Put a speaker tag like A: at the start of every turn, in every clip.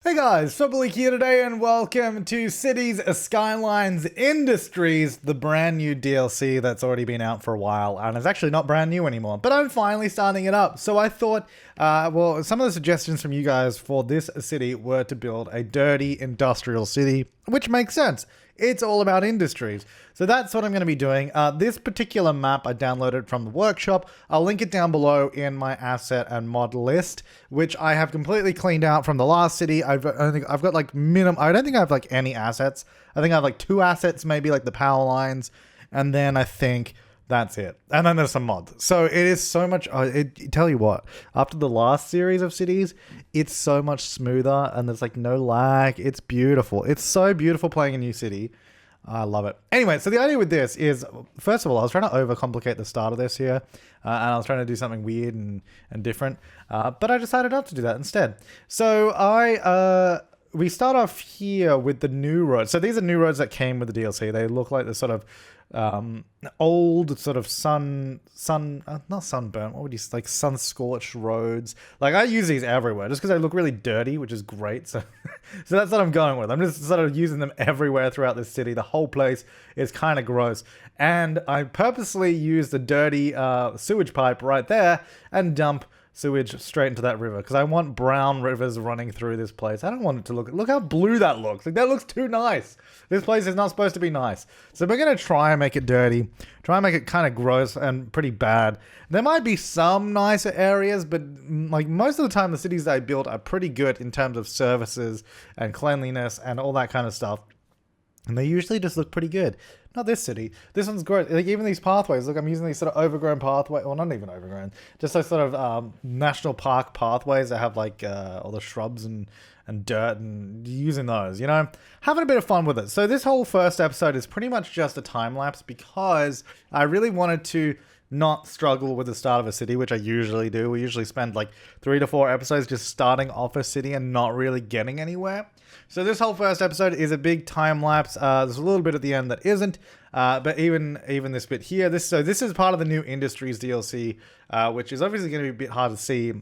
A: Hey guys, Flabaliki here today and welcome to Cities Skylines Industries, the brand new DLC that's already been out for a while and it's actually not brand new anymore, but I'm finally starting it up. So I thought, well, some of the suggestions from you guys for this city were to build a dirty industrial city, which makes sense. It's all about industries. So that's what I'm going to be doing. This particular map I downloaded from the workshop. I'll link it down below in my asset and mod list, which I have completely cleaned out from the last city. I've got like minimum. I don't think I have like any assets. I think I have like 2 assets, maybe like the power lines, and then I think that's it. And then there's some mods. So it is so much. Tell you what, after the last series of cities, it's so much smoother and there's like no lag. It's beautiful. It's so beautiful playing a new city. I love it. Anyway, so the idea with this is, first of all, I was trying to overcomplicate the start of this here. And I was trying to do something weird and different. But I decided not to do that instead. So we start off here with the new roads. So these are new roads that came with the DLC. They look like the sort of old sort of not sunburnt, what would you say, like sun scorched roads. Like I use these everywhere just because they look really dirty, which is great. So so that's what I'm going with. I'm just sort of using them everywhere throughout this city. The whole place is kind of gross, and I purposely use the dirty sewage pipe right there and dump sewage straight into that river because I want brown rivers running through this place. I don't want it to look how blue that looks. Like that looks too nice. This place is not supposed to be nice. So we're going to try and make it dirty, try and make it kind of gross and pretty bad. There might be some nicer areas, but like most of the time the cities that I built are pretty good in terms of services and cleanliness and all that kind of stuff. And they usually just look pretty good. Not this city. This one's great. Like even these pathways. Look, I'm using these sort of overgrown pathways. Well, not even overgrown. Just those sort of national park pathways that have like all the shrubs and dirt, and using those, you know, having a bit of fun with it. So this whole first episode is pretty much just a time lapse because I really wanted to not struggle with the start of a city, which I usually do. We usually spend like 3 to 4 episodes just starting off a city and not really getting anywhere. So this whole first episode is a big time lapse. There's a little bit at the end that isn't, but even this bit here, this is part of the new Industries DLC, which is obviously going to be a bit hard to see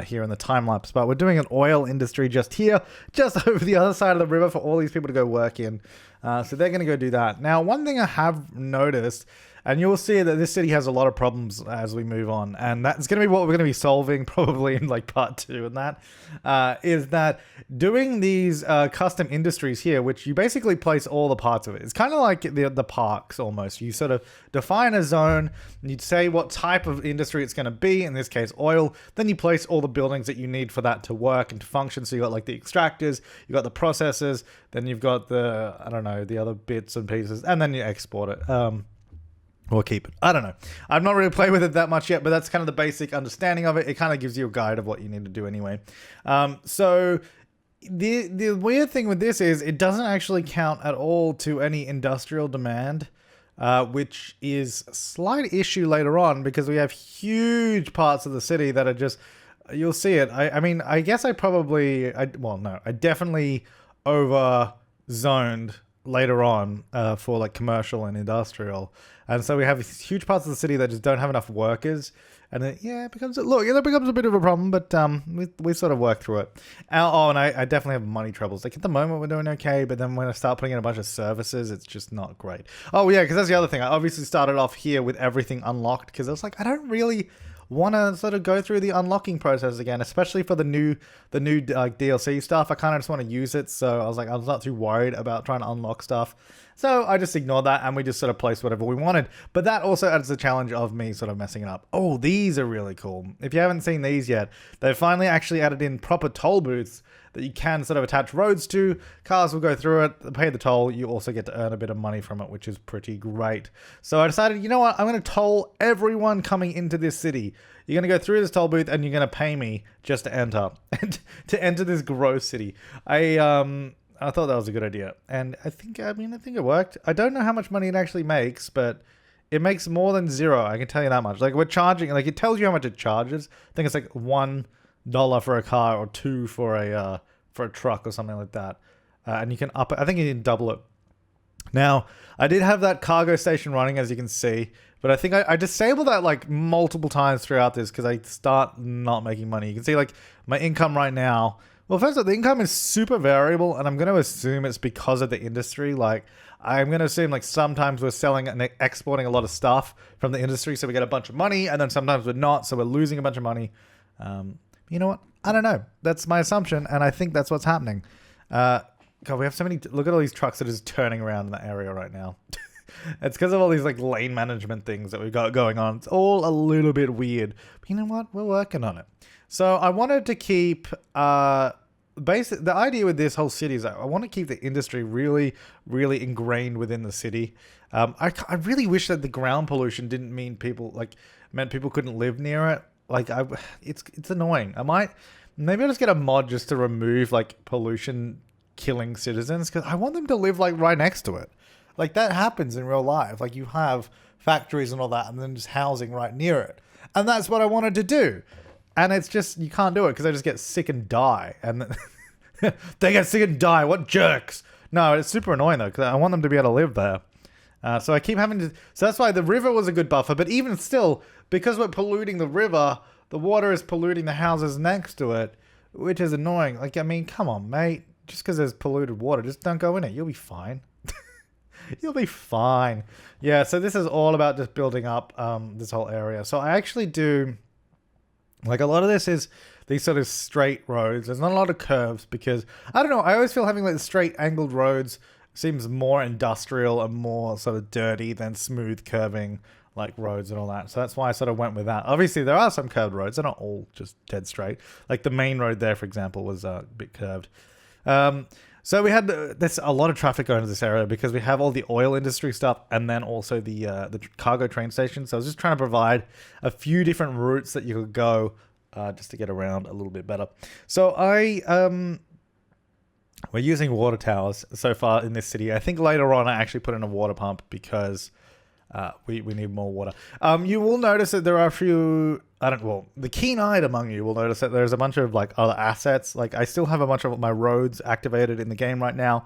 A: here in the time lapse. But we're doing an oil industry just here, just over the other side of the river for all these people to go work in. So they're going to go do that. Now, one thing I have noticed, and you'll see that this city has a lot of problems as we move on. And that's going to be what we're going to be solving probably in like part 2 and that, is that doing these custom industries here, which you basically place all the parts of it. It's kind of like the parks almost. You sort of define a zone, and you'd say what type of industry it's going to be, in this case oil. Then you place all the buildings that you need for that to work and to function. So you got like the extractors, you got the processors, then you've got the, I don't know, the other bits and pieces, and then you export it. Or keep it. I don't know. I've not really played with it that much yet, but that's kind of the basic understanding of it. It kind of gives you a guide of what you need to do anyway. So the weird thing with this is it doesn't actually count at all to any industrial demand, which is a slight issue later on because we have huge parts of the city that are just, you'll see it. I mean, I guess I definitely over zoned later on for like commercial and industrial, and so we have huge parts of the city that just don't have enough workers, and it becomes a bit of a problem, but we sort of work through it. And I definitely have money troubles. Like at the moment we're doing okay, but then when I start putting in a bunch of services, it's just not great. Oh yeah, because that's the other thing. I obviously started off here with everything unlocked because I was like, I don't really want to sort of go through the unlocking process again, especially for the new DLC stuff. I kind of just want to use it, so I was not too worried about trying to unlock stuff. So I just ignored that, and we just sort of placed whatever we wanted. But that also adds the challenge of me sort of messing it up. Oh, these are really cool. If you haven't seen these yet, they've finally actually added in proper toll booths that you can sort of attach roads to. Cars will go through it, pay the toll. You also get to earn a bit of money from it, which is pretty great. So I decided, you know what? I'm going to toll everyone coming into this city. You're going to go through this toll booth and you're going to pay me just to enter, and to enter this gross city. I thought that was a good idea. And I think it worked. I don't know how much money it actually makes, but it makes more than 0. I can tell you that much. Like we're charging, like it tells you how much it charges. I think it's like $1 for a car or $2 for a truck or something like that. And you can up it. I think you can double it. Now, I did have that cargo station running, as you can see, but I think I disabled that like multiple times throughout this because I start not making money. You can see like my income right now Well, first of all, the income is super variable, and I'm going to assume it's because of the industry. Like, I'm going to assume, like, sometimes we're selling and exporting a lot of stuff from the industry, so we get a bunch of money, and then sometimes we're not, so we're losing a bunch of money. You know what? I don't know. That's my assumption, and I think that's what's happening. God, we have so many... Look at all these trucks that are just turning around in that area right now. It's because of all these, like, lane management things that we've got going on. It's all a little bit weird. But you know what? We're working on it. So I wanted to keep... the idea with this whole city is that I want to keep the industry really, really ingrained within the city. I really wish that the ground pollution didn't mean meant people couldn't live near it. Like, it's annoying. Maybe I'll just get a mod just to remove, like, pollution killing citizens, because I want them to live, like, right next to it. Like, that happens in real life. Like, you have factories and all that, and then just housing right near it. And that's what I wanted to do. And it's just, you can't do it because they just get sick and die. And they get sick and die. What jerks. No, it's super annoying though, because I want them to be able to live there. So I keep having to... So that's why the river was a good buffer. But even still, because we're polluting the river, the water is polluting the houses next to it, which is annoying. Like, I mean, come on, mate. Just because there's polluted water, just don't go in it. You'll be fine. You'll be fine. Yeah, so this is all about just building up this whole area. So I actually do... Like, a lot of this is these sort of straight roads. There's not a lot of curves because, I don't know, I always feel having like straight angled roads seems more industrial and more sort of dirty than smooth curving like roads and all that. So that's why I sort of went with that. Obviously, there are some curved roads. They're not all just dead straight. Like the main road there, for example, was a bit curved. So we had there's a lot of traffic going to this area because we have all the oil industry stuff and then also the cargo train station. So I was just trying to provide a few different routes that you could go just to get around a little bit better. So we're using water towers so far in this city. I think later on I actually put in a water pump because we need more water. You will notice that there are a few... the keen-eyed among you will notice that there's a bunch of like other assets. Like I still have a bunch of my roads activated in the game right now,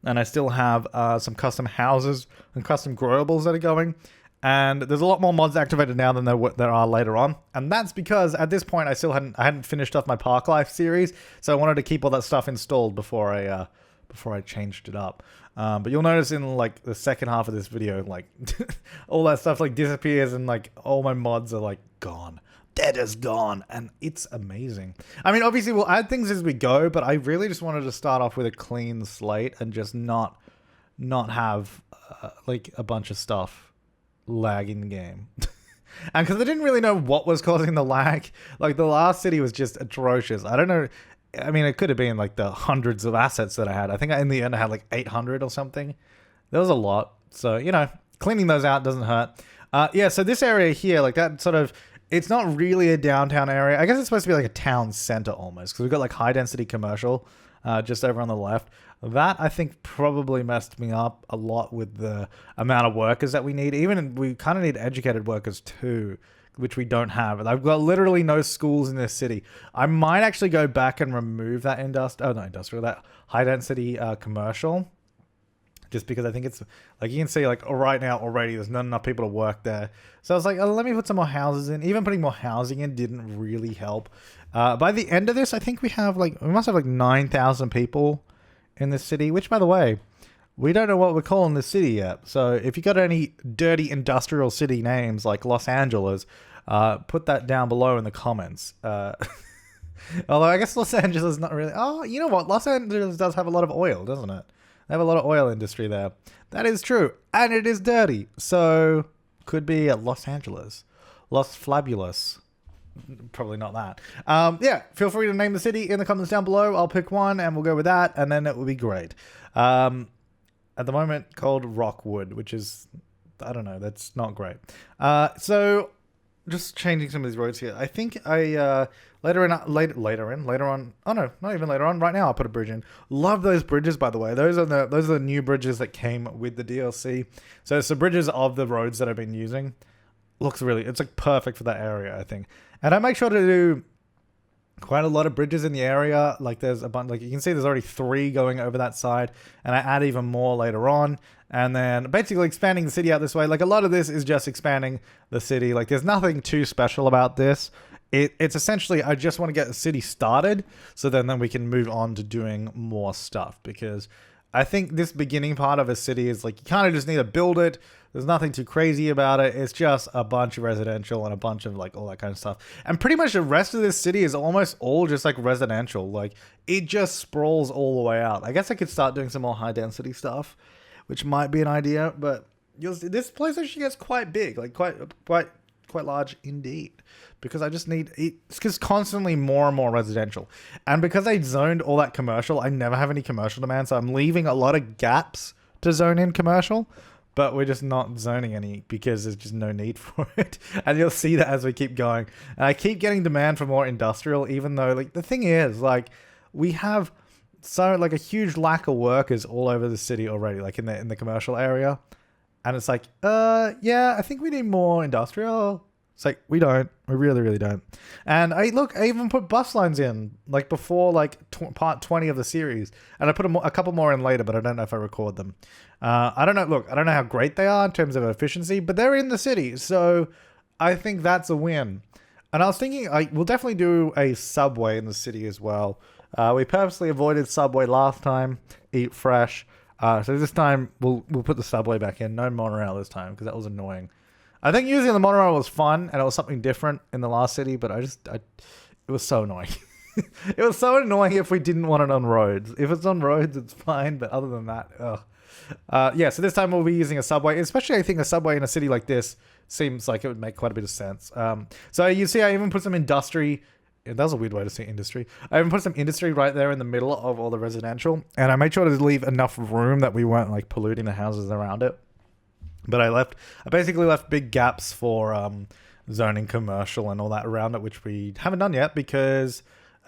A: and I still have some custom houses and custom growables that are going. And there's a lot more mods activated now than there are later on, and that's because at this point I hadn't finished off my Park Life series, so I wanted to keep all that stuff installed before I changed it up. But you'll notice in like the second half of this video, like all that stuff like disappears and like all my mods are like gone. Dead is gone, and it's amazing. I mean, obviously we'll add things as we go, but I really just wanted to start off with a clean slate and just not have like a bunch of stuff lagging the game. And because I didn't really know what was causing the lag, like the last city was just atrocious. I don't know. I mean, it could have been like the hundreds of assets that I had. I think in the end I had like 800 or something. There was a lot. So, you know, cleaning those out doesn't hurt. Yeah, so this area here, like that sort of, it's not really a downtown area. I guess it's supposed to be like a town center almost, because we've got like high density commercial just over on the left. That, I think, probably messed me up a lot with the amount of workers that we need. Even we kind of need educated workers too, which we don't have. I've got literally no schools in this city. I might actually go back and remove that that high density commercial, just because I think it's like, you can see like right now already there's not enough people to work there. So I was like, oh, let me put some more houses in. Even putting more housing in didn't really help. By the end of this, I think we must have like 9,000 people in this city, which, by the way, we don't know what we're calling this city yet. So if you got any dirty industrial city names like Los Angeles, put that down below in the comments. Although I guess Los Angeles is not really... Oh, you know what? Los Angeles does have a lot of oil, doesn't it? They have a lot of oil industry there. That is true. And it is dirty. So could be Los Angeles. Los Flabulous. Probably not that. Yeah, feel free to name the city in the comments down below. I'll pick one and we'll go with that, and then it will be great. At the moment called Rockwood, which is, I don't know, that's not great. So just changing some of these roads here. I think later on, oh no, not even later on, right now I'll put a bridge in. Love those bridges, by the way. Those are the new bridges that came with the DLC. So it's the bridges of the roads that I've been using. It's like perfect for that area, I think. And I make sure to do quite a lot of bridges in the area. Like there's a bunch, like you can see there's already 3 going over that side, and I add even more later on. And then basically expanding the city out this way. Like a lot of this is just expanding the city. Like there's nothing too special about this. it's essentially, I just want to get the city started, so then we can move on to doing more stuff, because I think this beginning part of a city is like, you kind of just need to build it. There's nothing too crazy about it. It's just a bunch of residential and a bunch of like all that kind of stuff. And pretty much the rest of this city is almost all just like residential. Like, it just sprawls all the way out. I guess I could start doing some more high density stuff, which might be an idea, but you'll see this place actually gets quite big, like quite large indeed, because I just need it's just constantly more and more residential. And because I zoned all that commercial, I never have any commercial demand, so I'm leaving a lot of gaps to zone in commercial, but we're just not zoning any because there's just no need for it. And you'll see that as we keep going. And I keep getting demand for more industrial, even though, like, the thing is, like, we have so like a huge lack of workers all over the city already, like in the commercial area. And it's like, yeah, I think we need more industrial. It's like, we don't. We really, really don't. And I even put bus lines in, like, before, like, part 20 of the series. And I put a couple more in later, but I don't know if I record them. I don't know. Look, I don't know how great they are in terms of efficiency, but they're in the city. So I think that's a win. And I was thinking, we'll definitely do a subway in the city as well. We purposely avoided subway last time. Eat fresh. So this time we'll put the subway back in. No monorail this time, because that was annoying. I think using the monorail was fun, and it was something different in the last city, but it was so annoying. It was so annoying if we didn't want it on roads. If it's on roads, it's fine, but other than that, ugh. Yeah, so this time we'll be using a subway, especially I think a subway in a city like this seems like it would make quite a bit of sense. So you see I even put some industry. That was a weird way to say industry. I even put some industry right there in the middle of all the residential, and I made sure to leave enough room that we weren't like polluting the houses around it. But I basically left big gaps for zoning commercial and all that around it, which we haven't done yet because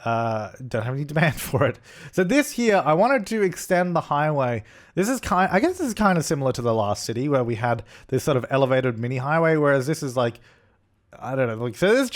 A: don't have any demand for it. So this here, I wanted to extend the highway. I guess this is kind of similar to the last city where we had this sort of elevated mini highway, whereas this is like, I don't know. Like, so this is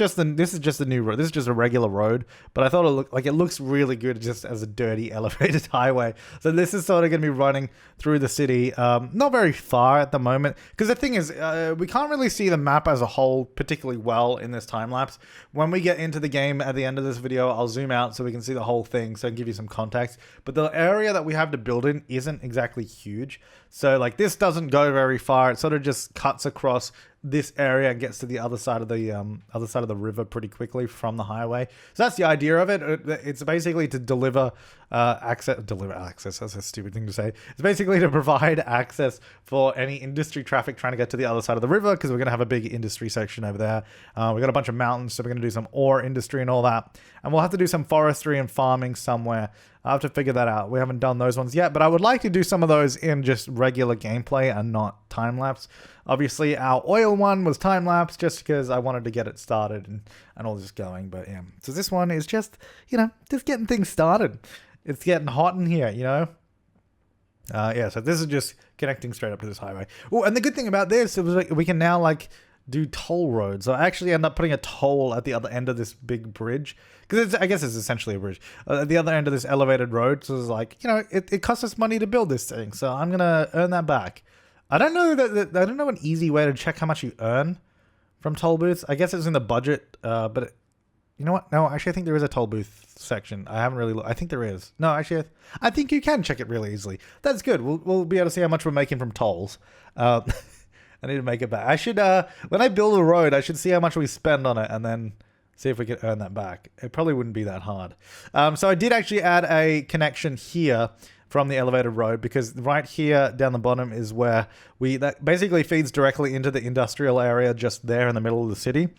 A: just a new road. This is just a regular road, but I thought it looks really good just as a dirty elevated highway. So this is sort of going to be running through the city, not very far at the moment, because the thing is, we can't really see the map as a whole particularly well in this time lapse. When we get into the game at the end of this video, I'll zoom out so we can see the whole thing, so I can give you some context. But the area that we have to build in isn't exactly huge, so like this doesn't go very far. It sort of just cuts across this area and gets to the other side of the river pretty quickly from the highway. So that's the idea of it. It's basically to deliver access. That's a stupid thing to say. It's basically to provide access for any industry traffic trying to get to the other side of the river, because we're going to have a big industry section over there. We've got a bunch of mountains, so we're going to do some ore industry and all that. And we'll have to do some forestry and farming somewhere. I'll have to figure that out. We haven't done those ones yet, but I would like to do some of those in just regular gameplay and not time-lapse. Obviously, our oil one was time-lapse just because I wanted to get it started and all this going, but yeah. So this one is just, just getting things started. It's getting hot in here, Yeah, so this is just connecting straight up to this highway. Oh, and the good thing about this is like, we can now, like, do toll roads. So I actually end up putting a toll at the other end of this big bridge, because I guess it's essentially a bridge at the other end of this elevated road. So it's like, it costs us money to build this thing, so I'm gonna earn that back. I don't know I don't know an easy way to check how much you earn from toll booths. I guess it's in the budget, but you know what? No, actually, I think there is a toll booth section. I haven't really I think there is. No, actually, I think you can check it really easily. That's good. We'll be able to see how much we're making from tolls. I need to make it back. I should, when I build a road, I should see how much we spend on it and then see if we can earn that back. It probably wouldn't be that hard. So I did actually add a connection here from the elevated road, because right here down the bottom is where that basically feeds directly into the industrial area just there in the middle of the city.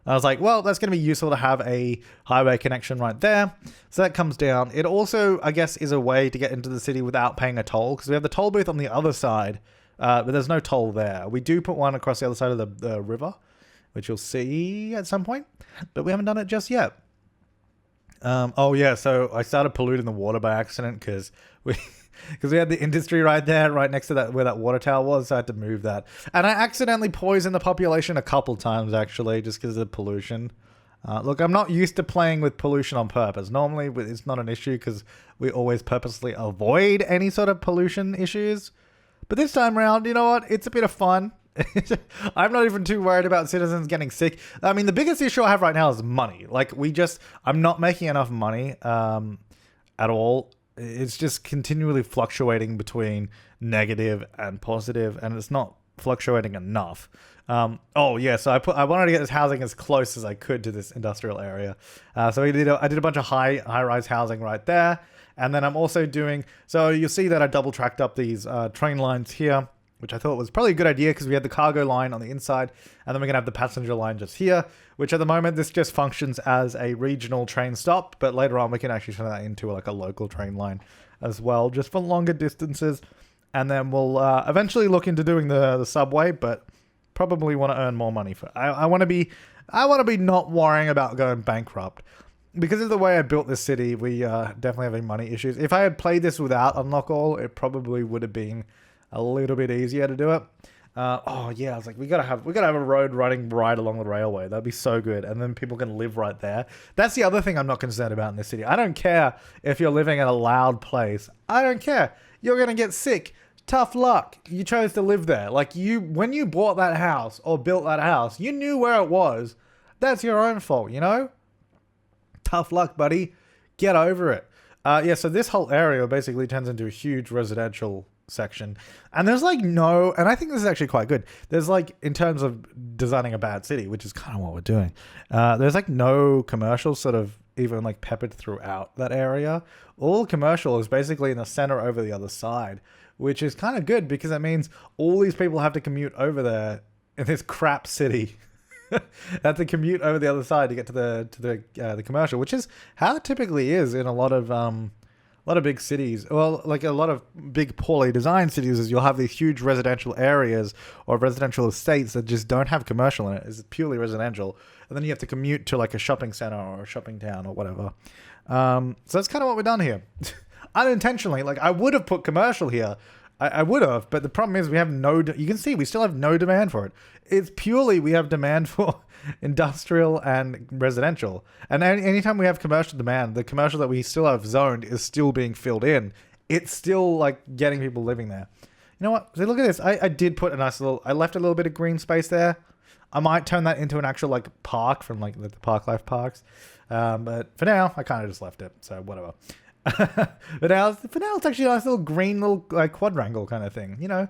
A: I was like, well, that's going to be useful to have a highway connection right there. So that comes down. It also, I guess, is a way to get into the city without paying a toll, because we have the toll booth on the other side. But there's no toll there. We do put one across the other side of the river, which you'll see at some point, but we haven't done it just yet. Oh yeah, so I started polluting the water by accident because we had the industry right there, right next to that where that water tower was, so I had to move that. And I accidentally poisoned the population a couple times, actually, just because of the pollution. Look, I'm not used to playing with pollution on purpose. Normally, it's not an issue because we always purposely avoid any sort of pollution issues. But this time around, you know what? It's a bit of fun. I'm not even too worried about citizens getting sick. I mean, the biggest issue I have right now is money. Like, I'm not making enough money at all. It's just continually fluctuating between negative and positive, and it's not fluctuating enough. Oh yeah, so I wanted to get this housing as close as I could to this industrial area. So I did a bunch of high-rise housing right there, and then I'm also doing. So you'll see that I double tracked up these train lines here, which I thought was probably a good idea because we had the cargo line on the inside, and then we're gonna have the passenger line just here. Which at the moment this just functions as a regional train stop, but later on we can actually turn that into like a local train line as well, just for longer distances. And then we'll eventually look into doing the subway, but probably want to earn more money for. I want to be not worrying about going bankrupt because of the way I built this city. We definitely having money issues. If I had played this without Unlock All, it probably would have been a little bit easier to do it. Oh yeah, I was like, we gotta have a road running right along the railway. That'd be so good, and then people can live right there. That's the other thing I'm not concerned about in this city. I don't care if you're living in a loud place. I don't care. You're gonna get sick. Tough luck. You chose to live there. Like when you bought that house or built that house, you knew where it was. That's your own fault, you know? Tough luck, buddy. Get over it. Yeah, so this whole area basically turns into a huge residential section. And there's like and I think this is actually quite good. There's like, in terms of designing a bad city, which is kind of what we're doing, there's like no commercial sort of even like peppered throughout that area. All commercial is basically in the center over the other side, which is kind of good because it means all these people have to commute over there in this crap city. Have to commute over the other side to get to the commercial, which is how it typically is in a lot of big cities. Well, like a lot of big poorly designed cities, is you'll have these huge residential areas or residential estates that just don't have commercial in it. It's purely residential, and then you have to commute to like a shopping center or a shopping town or whatever. So that's kind of what we've done here. Unintentionally, like I would have put commercial here. I would have, but the problem is we have you can see we still have no demand for it. It's purely we have demand for industrial and residential. And anytime we have commercial demand, the commercial that we still have zoned is still being filled in. It's still like getting people living there. You know what? So look at this. I did put I left a little bit of green space there. I might turn that into an actual like park from like the Park Life parks. But for now, I kind of just left it. So whatever. But for now, it's actually a nice little green little like quadrangle kind of thing. You know,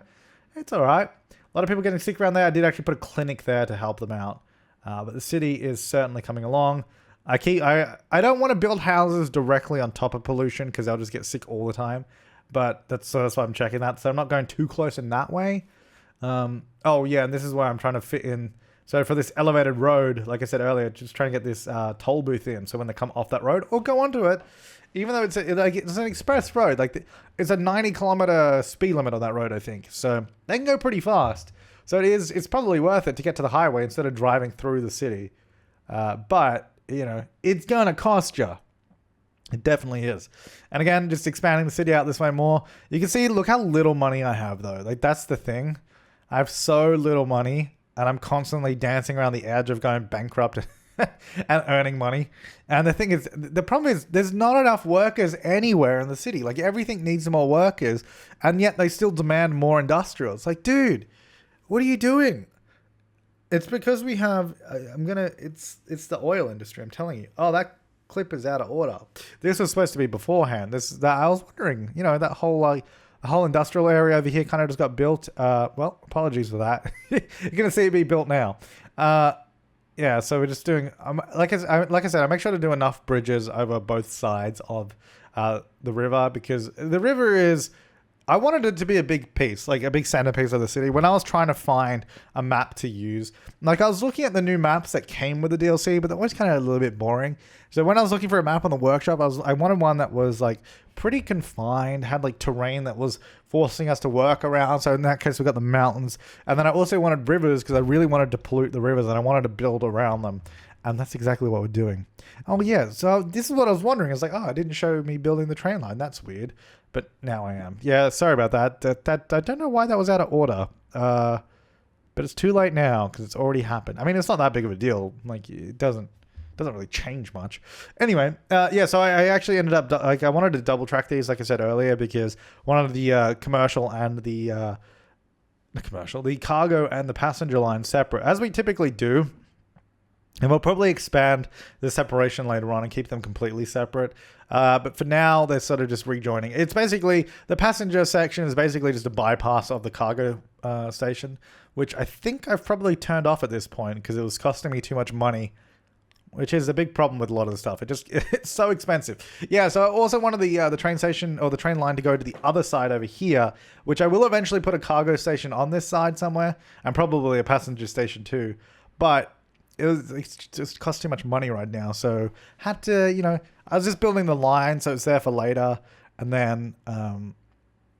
A: it's all right. A lot of people getting sick around there. I did actually put a clinic there to help them out. But the city is certainly coming along. I don't want to build houses directly on top of pollution because I'll just get sick all the time. But that's why I'm checking that. So I'm not going too close in that way. Oh yeah, and this is where I'm trying to fit in. So for this elevated road, like I said earlier, just trying to get this toll booth in. So when they come off that road or go onto it, even though it's an express road, it's a 90-kilometer speed limit on that road, I think. So they can go pretty fast. So it's probably worth it to get to the highway instead of driving through the city. But, you know, it's going to cost you. It definitely is. And again, just expanding the city out this way more. You can see, look how little money I have, though. Like, that's the thing. I have so little money, and I'm constantly dancing around the edge of going bankrupt and earning money. And the problem is there's not enough workers anywhere in the city. Like, everything needs more workers, and yet they still demand more industrial. It's like, dude, what are you doing? It's because we have, it's the oil industry, I'm telling you. Oh, that clip is out of order. This was supposed to be beforehand. I was wondering, you know, that whole industrial area over here kind of just got built. Well, apologies for that. You're going to see it be built now. Yeah, so we're just doing, like I said, I make sure to do enough bridges over both sides of the river, because the river is, I wanted it to be a big piece, like a big centerpiece of the city. When I was trying to find a map to use, like I was looking at the new maps that came with the DLC, but that was kind of a little bit boring. So when I was looking for a map on the workshop, I wanted one that was like pretty confined, had like terrain that was forcing us to work around. So in that case, we got the mountains. And then I also wanted rivers because I really wanted to pollute the rivers and I wanted to build around them. And that's exactly what we're doing. Oh yeah, so this is what I was wondering. It's like, oh, it didn't show me building the train line. That's weird. But now I am. Yeah, sorry about that. That I don't know why that was out of order. But it's too late now because it's already happened. I mean, it's not that big of a deal. Like, it doesn't really change much. Anyway, yeah, so I actually ended up, like, I wanted to double track these, like I said earlier, because one of the commercial and the the cargo and the passenger line separate, as we typically do. And we'll probably expand the separation later on and keep them completely separate. But for now, they're sort of just rejoining. It's basically, the passenger section is basically just a bypass of the cargo station, which I think I've probably turned off at this point because it was costing me too much money, which is a big problem with a lot of the stuff. It's so expensive. Yeah, so I also wanted the train station or the train line to go to the other side over here, which I will eventually put a cargo station on this side somewhere, and probably a passenger station too. But it just cost too much money right now, so had to, I was just building the line so it's there for later, and then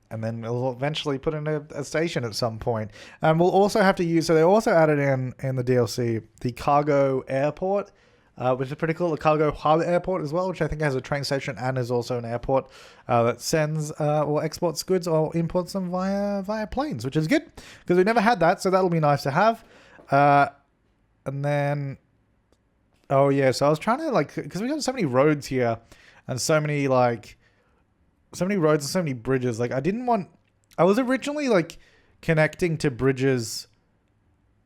A: we'll eventually put in a station at some point. And we'll also have to use, so they also added in the DLC the cargo airport, which is pretty cool. The cargo hub airport as well, which I think has a train station and is also an airport that sends or exports goods or imports them via planes, which is good because we never had that, so that'll be nice to have. And then, oh yeah, so I was trying to because we got so many roads here and so many roads and so many bridges. I was originally connecting to bridges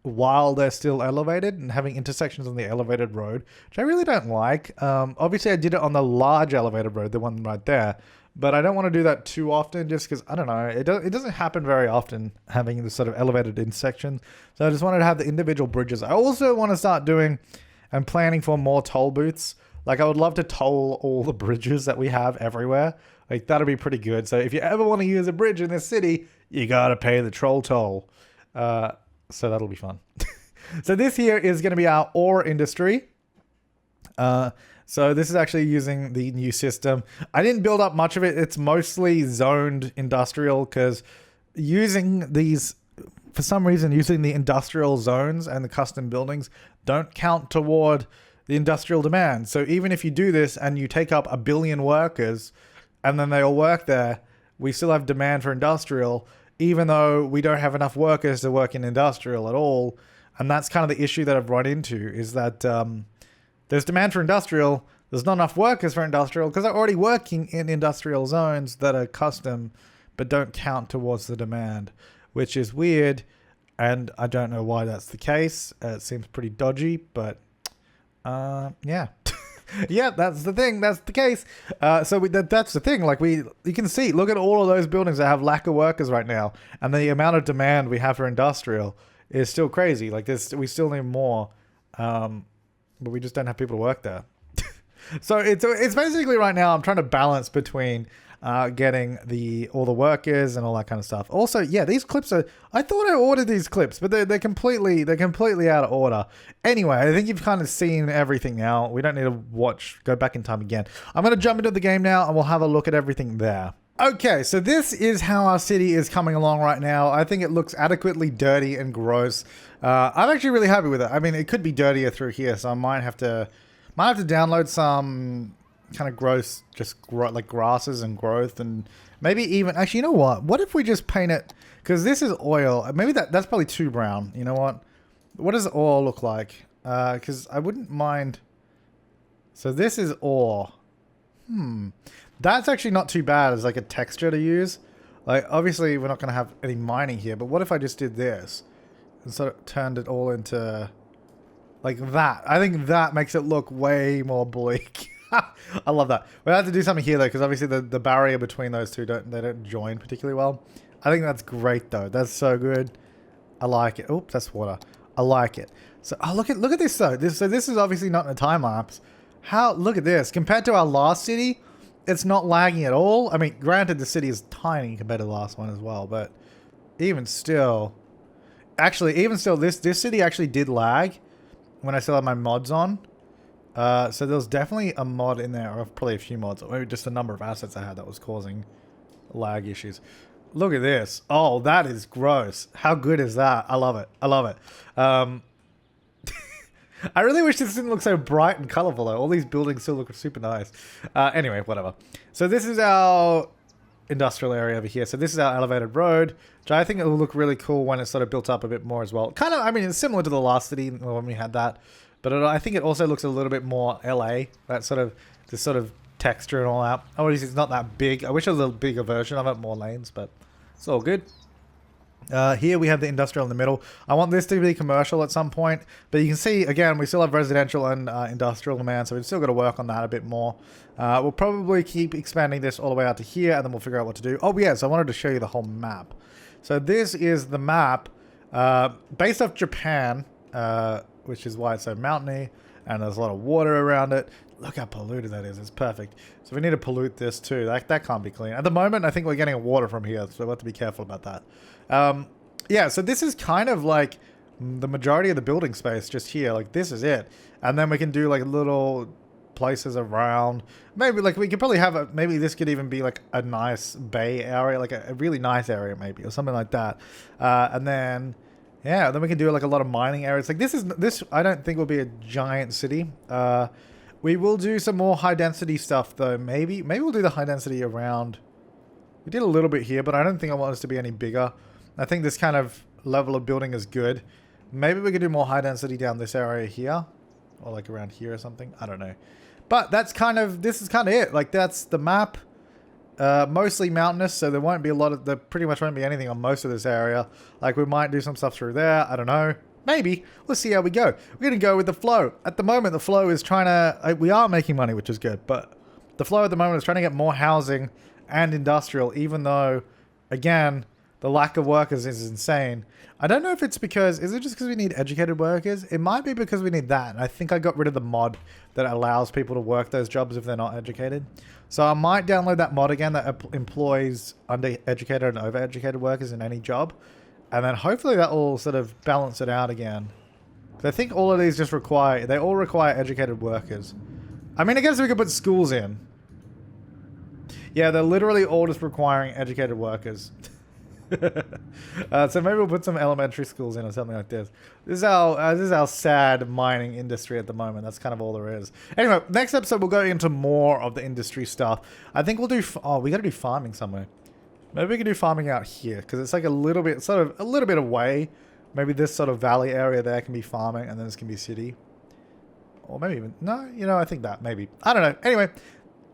A: while they're still elevated and having intersections on the elevated road, which I really don't like. Obviously I did it on the large elevated road, the one right there, but I don't want to do that too often just because, I don't know, it doesn't happen very often having this sort of elevated intersection. So I just wanted to have the individual bridges. I also want to start doing and planning for more toll booths. I would love to toll all the bridges that we have everywhere. That'd be pretty good. So if you ever want to use a bridge in this city, you gotta pay the troll toll. So that'll be fun. So this here is going to be our ore industry. So this is actually using the new system. I didn't build up much of it. It's mostly zoned industrial because for some reason, using the industrial zones and the custom buildings don't count toward the industrial demand. So even if you do this and you take up 1 billion workers and then they all work there, we still have demand for industrial, even though we don't have enough workers to work in industrial at all. And that's kind of the issue that I've run into, is that there's demand for industrial, there's not enough workers for industrial because they're already working in industrial zones that are custom but don't count towards the demand, which is weird, and I don't know why that's the case. It seems pretty dodgy, but yeah. Yeah, that's the thing. That's the case. That's the thing. You can see, look at all of those buildings that have lack of workers right now, and the amount of demand we have for industrial is still crazy. We still need more, but we just don't have people to work there. So it's basically right now I'm trying to balance between getting all the workers and all that kind of stuff. Also, yeah, these clips I thought I ordered these clips, but they're completely out of order. Anyway, I think you've kind of seen everything now. We don't need to go back in time again. I'm going to jump into the game now and we'll have a look at everything there. Okay, so this is how our city is coming along right now. I think it looks adequately dirty and gross. I'm actually really happy with it. I mean, it could be dirtier through here, so I might have to download some kind of gross, like grasses and growth, and maybe even, actually, you know what if we just paint it, because this is oil, maybe that's probably too brown. You know what does oil look like? Because I wouldn't mind. So this is ore. That's actually not too bad as a texture to use. Obviously we're not going to have any mining here, but what if I just did this and sort of turned it all into that? I think that makes it look way more bleak. I love that. We'll have to do something here though, because obviously the barrier between those two don't join particularly well. I think that's great though. That's so good. I like it. Oops, that's water. I like it. So look at this though. This is obviously not in a time lapse. Look at this compared to our last city. It's not lagging at all. I mean, granted, the city is tiny compared to the last one as well, but even still, this city actually did lag when I still had my mods on. So there's definitely a mod in there, or probably a few mods, or maybe just the number of assets I had that was causing lag issues. Look at this. Oh, that is gross. How good is that? I love it. I love it. I really wish this didn't look so bright and colorful though. All these buildings still look super nice. Anyway, whatever. So this is our industrial area over here. So this is our elevated road, which I think it will look really cool when it's sort of built up a bit more as well. Kind of, I mean, it's similar to the last city when we had that, but I think it also looks a little bit more LA. This sort of texture and all that. Obviously, it's not that big. I wish it was a bigger version of it, more lanes, but it's all good. Here we have the industrial in the middle. I want this to be commercial at some point, but you can see, again, we still have residential and industrial demand, so we've still got to work on that a bit more. We'll probably keep expanding this all the way out to here, and then we'll figure out what to do. Oh, yeah, so I wanted to show you the whole map. So this is the map based off Japan, which is why it's so mountainy, and there's a lot of water around it. Look how polluted that is. It's perfect. So we need to pollute this too. That can't be clean. At the moment, I think we're getting water from here, so we'll have to be careful about that. Yeah, so this is kind of like the majority of the building space just here. Like, this is it. And then we can do like little places around. Maybe like we could probably have maybe this could even be like a nice bay area, like a really nice area maybe, or something like that. And then... yeah, then we can do like a lot of mining areas. Like this I don't think will be a giant city. We will do some more high density stuff though. Maybe we'll do the high density around. We did a little bit here, but I don't think I want us to be any bigger. I think this kind of level of building is good. Maybe we could do more high density down this area here, or like around here or something. I don't know. But that's kind of, this is kind of it. Like that's the map. Mostly mountainous, so there won't be a lot of, there pretty much won't be anything on most of this area. Like we might do some stuff through there, I don't know. Maybe. Let's see how we go. We're going to go with the flow. At the moment, the flow is trying to, we are making money, which is good, but the flow at the moment is trying to get more housing and industrial, even though, again, the lack of workers is insane. I don't know if it's because, is it just because we need educated workers? It might be because we need that. And I think I got rid of the mod that allows people to work those jobs if they're not educated. So I might download that mod again that employs undereducated and overeducated workers in any job. And then hopefully that will sort of balance it out again. I think all of these just require, they all require educated workers. I mean, I guess we could put schools in. Yeah, they're literally all just requiring educated workers. So maybe we'll put some elementary schools in or something like this. This is our sad mining industry at the moment. That's kind of all there is. Anyway, next episode we'll go into more of the industry stuff. I think we'll do. Oh, we got to do farming somewhere. Maybe we can do farming out here because it's like a little bit away. Maybe this sort of valley area there can be farming, and then this can be city. Or maybe even no. You know, I think that maybe. I don't know. Anyway,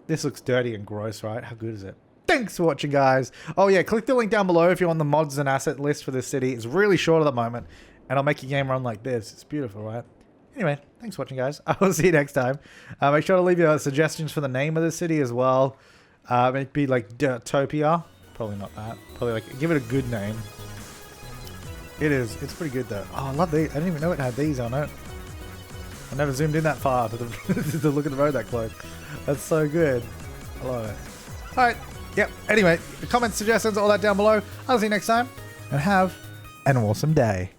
A: this looks dirty and gross, right? How good is it? Thanks for watching, guys. Oh yeah, click the link down below if you want the mods and asset list for this city. It's really short at the moment, and I'll make your game run like this. It's beautiful, right? Anyway, thanks for watching, guys. I will see you next time. Make sure to leave your suggestions for the name of the city as well. It'd be like Dirtopia. Probably not that. Probably like, give it a good name. It is. It's pretty good though. Oh, I love these. I didn't even know it had these on it. I never zoomed in that far to look at the road that close. That's so good. I love it. Alright. Yep. Anyway, comments, suggestions, all that down below. I'll see you next time, and have an awesome day.